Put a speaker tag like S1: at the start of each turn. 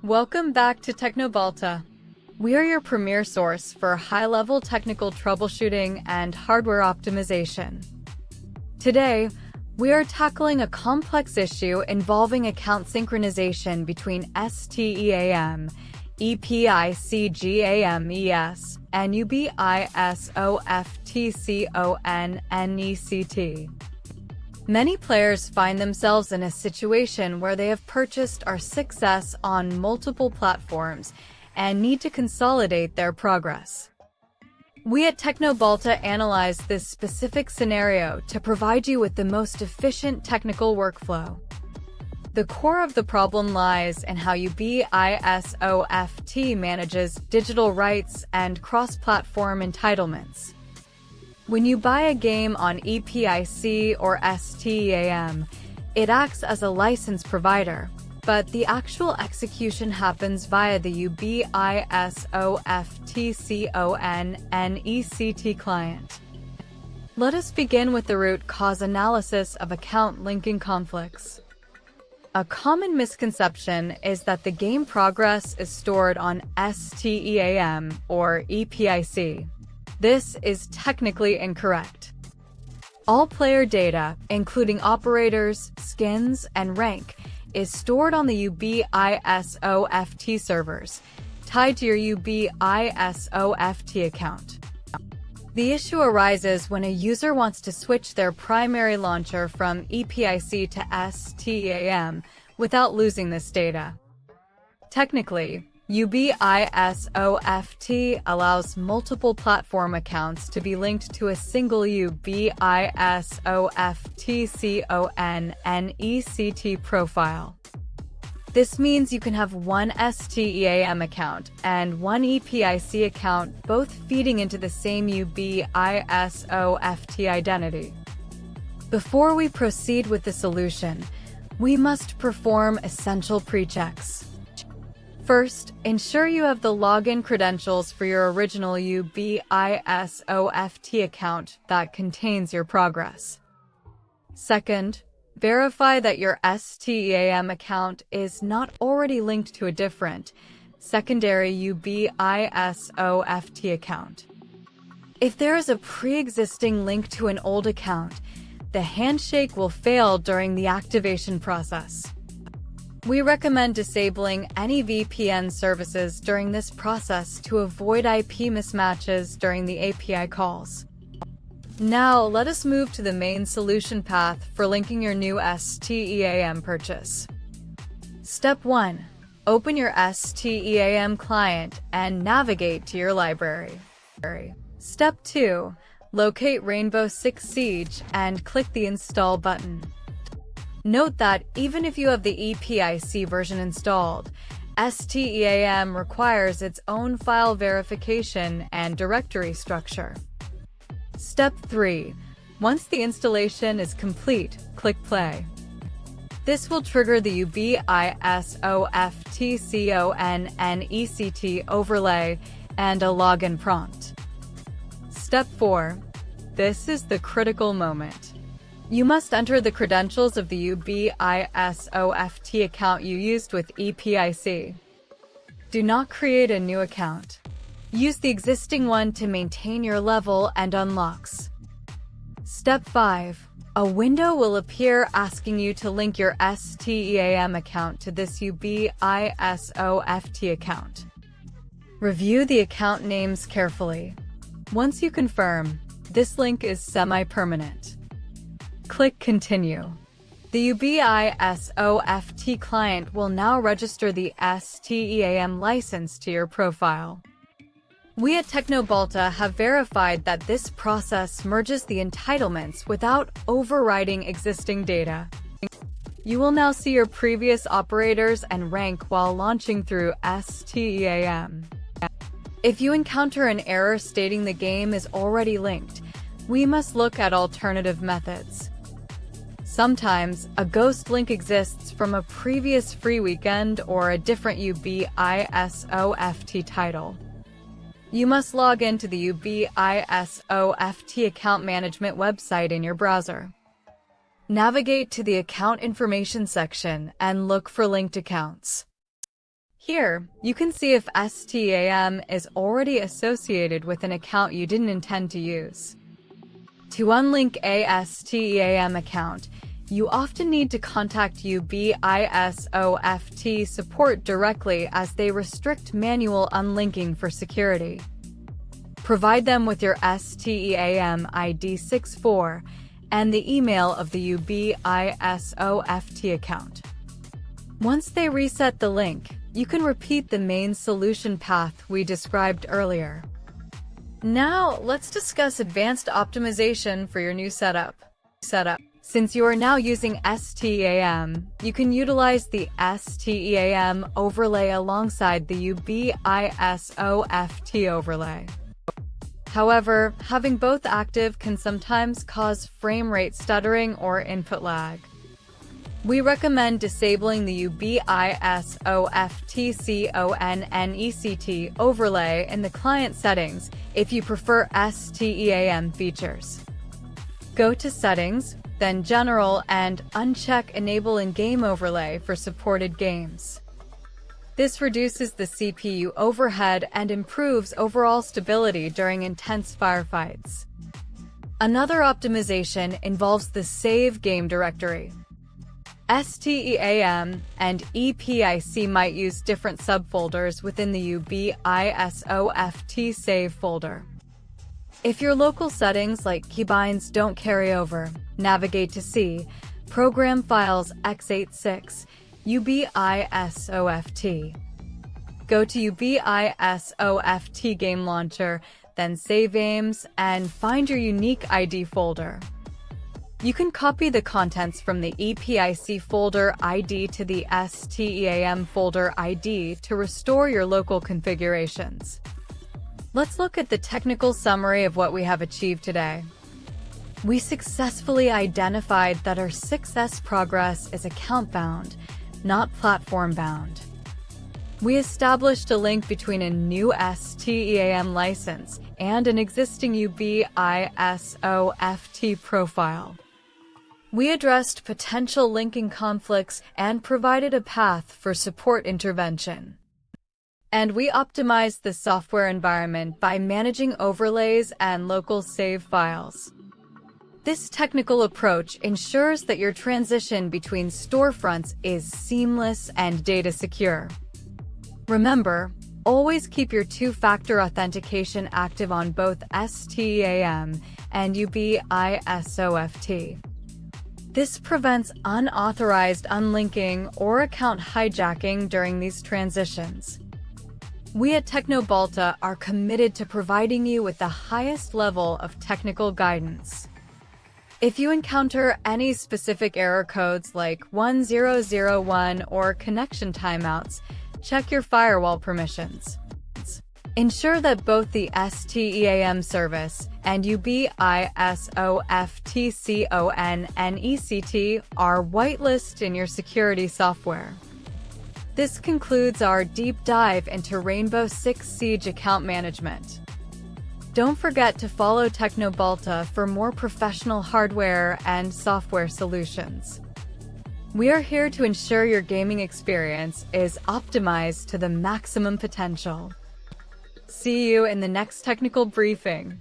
S1: Welcome back to Teknobalta. We are your premier source for high-level technical troubleshooting and hardware optimization. Today, we are tackling a complex issue involving account synchronization between STEAM, EPICGAMES, and UBISOFTCONNECT. Many players find themselves in a situation where they have purchased R6S on multiple platforms and need to consolidate their progress. We at Teknobalta analyze this specific scenario to provide you with the most efficient technical workflow. The core of the problem lies in how Ubisoft manages digital rights and cross-platform entitlements. When you buy a game on EPIC or STEAM, it acts as a license provider, but the actual execution happens via the UBISOFTCONNECT client. Let us begin with the root cause analysis of account linking conflicts. A common misconception is that the game progress is stored on STEAM or EPIC. This is technically incorrect. All player data, including operators, skins, and rank, is stored on the Ubisoft servers, tied to your Ubisoft account. The issue arises when a user wants to switch their primary launcher from EPIC to STEAM without losing this data. Technically, Ubisoft allows multiple platform accounts to be linked to a single Ubisoft profile. This means you can have one STEAM account and one EPIC account both feeding into the same Ubisoft identity. Before we proceed with the solution, we must perform essential pre-checks. First, ensure you have the login credentials for your original Ubisoft account that contains your progress. Second, verify that your STEAM account is not already linked to a different, secondary Ubisoft account. If there is a pre-existing link to an old account, the handshake will fail during the activation process. We recommend disabling any VPN services during this process to avoid IP mismatches during the API calls. Now, let us move to the main solution path for linking your new STEAM purchase. Step 1. Open your STEAM client and navigate to your library. Step 2. Locate Rainbow Six Siege and click the Install button. Note that even if you have the EPIC version installed, STEAM requires its own file verification and directory structure. Step 3. Once the installation is complete, click Play. This will trigger the Ubisoft overlay and a login prompt. Step 4. This is the critical moment. You must enter the credentials of the Ubisoft account you used with EPIC. Do not create a new account. Use the existing one to maintain your level and unlocks. Step 5. A window will appear asking you to link your STEAM account to this Ubisoft account. Review the account names carefully. Once you confirm, this link is semi-permanent. Click Continue. The Ubisoft client will now register the STEAM license to your profile. We at Teknobalta have verified that this process merges the entitlements without overriding existing data. You will now see your previous operators and rank while launching through STEAM. If you encounter an error stating the game is already linked, we must look at alternative methods. Sometimes, a ghost link exists from a previous free weekend or a different Ubisoft title. You must log into the Ubisoft account management website in your browser. Navigate to the account information section and look for linked accounts. Here, you can see if STAM is already associated with an account you didn't intend to use. To unlink a STAM account, you often need to contact Ubisoft support directly as they restrict manual unlinking for security. Provide them with your STAM ID 64 and the email of the Ubisoft account. Once they reset the link, you can repeat the main solution path we described earlier. Now, let's discuss advanced optimization for your new setup. Since you are now using STAM, you can utilize the STAM overlay alongside the Ubisoft overlay. However, having both active can sometimes cause frame rate stuttering or input lag. We recommend disabling the Ubisoft Connect overlay in the client settings if you prefer STAM features. Go to Settings, then General, and uncheck Enable in-game overlay for supported games. This reduces the CPU overhead and improves overall stability during intense firefights. Another optimization involves the Save Game Directory. STAM and EPIC might use different subfolders within the Ubisoft Save folder. If your local settings like Keybinds don't carry over, navigate to C, Program Files x86, Ubisoft. Go to Ubisoft Game Launcher, then Save Games, and find your unique ID folder. You can copy the contents from the EPIC folder ID to the STAM folder ID to restore your local configurations. Let's look at the technical summary of what we have achieved today. We successfully identified that our success progress is account-bound, not platform-bound. We established a link between a new STAM license and an existing Ubisoft profile. We addressed potential linking conflicts and provided a path for support intervention. And we optimized the software environment by managing overlays and local save files. This technical approach ensures that your transition between storefronts is seamless and data secure. Remember, always keep your two-factor authentication active on both STAM and Ubisoft. This prevents unauthorized unlinking or account hijacking during these transitions. We at Teknobalta are committed to providing you with the highest level of technical guidance. If you encounter any specific error codes like 1001 or connection timeouts, check your firewall permissions. Ensure that both the STAM service and Ubisoft Connect are whitelisted in your security software. This concludes our deep dive into Rainbow Six Siege account management. Don't forget to follow Teknobalta for more professional hardware and software solutions. We are here to ensure your gaming experience is optimized to the maximum potential. See you in the next technical briefing.